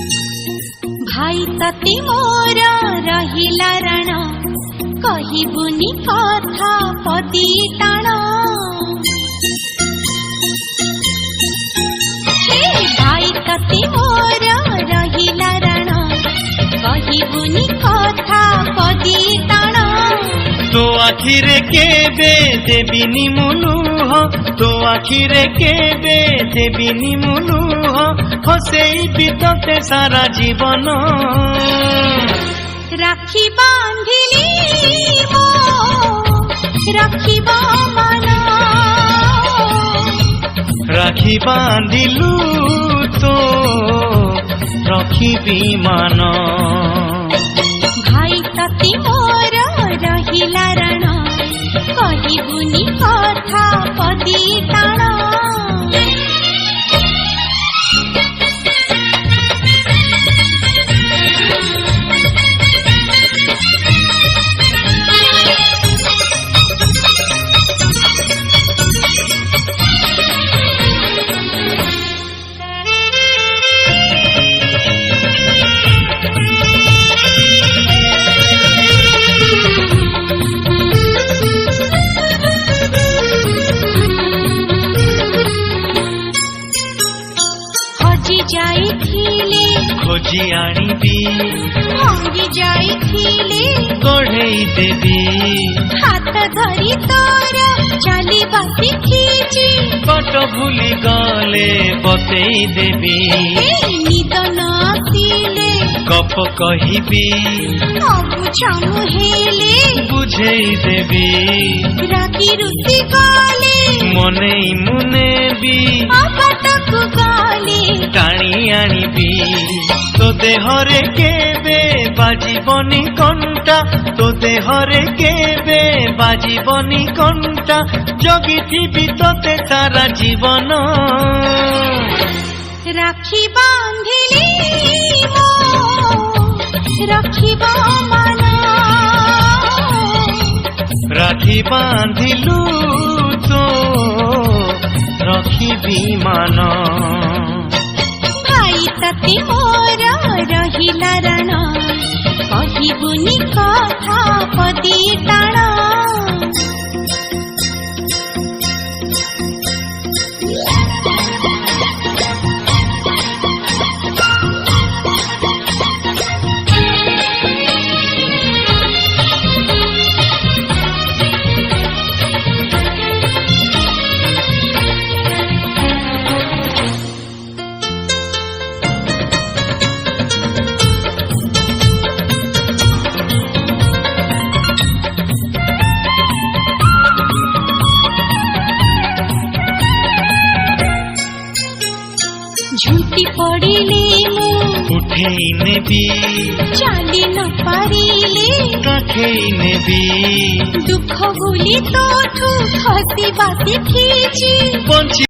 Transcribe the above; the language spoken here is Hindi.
भाई तती मोर रहिला रण कहिबुनी कथा पदी टाण भाई तती मोर रहिला रण कहिबुनी कथा पदी टाण तो आखिरे केबे देबिनी मुनुह तो आखिरे केबे देबिनी मुनुह हसेई बितते सारा जीवन राखी बांधिली मो राखिबा मन राखी बांधिलु तो रखिबी मान भाई तती मोर रहिला रण कहिबुनी कथा पदी टाण खोजी आनिबी भांगी जाइथिले गढ़ेई देबी हाथ धरी तोर चली बसी खींची पट भूली गले बतेई देबी निद न आसिले गप कहिबी अबुझ मुहेले बुझेई देबी रागी रुसी गले मनेई मुनेबी अपतकु गले टाणी आनिबी तो देहरे केबे बाजिबनी कंटा तो देहरे केबे बाजिबनी कंटा जगिथिबी तोते सारा जीवन राखी बांधिली मो राखिबा मन राखी बांधिलु तो रखिबी मान भाई तती मोर रहिला रण कहिबुनी कथा पदी टाण झुंटी पड़िले मु उठेई नेबी चाली न पारिले रखेई नेबी दुख भूली तोठू खसी बासी खींची बंची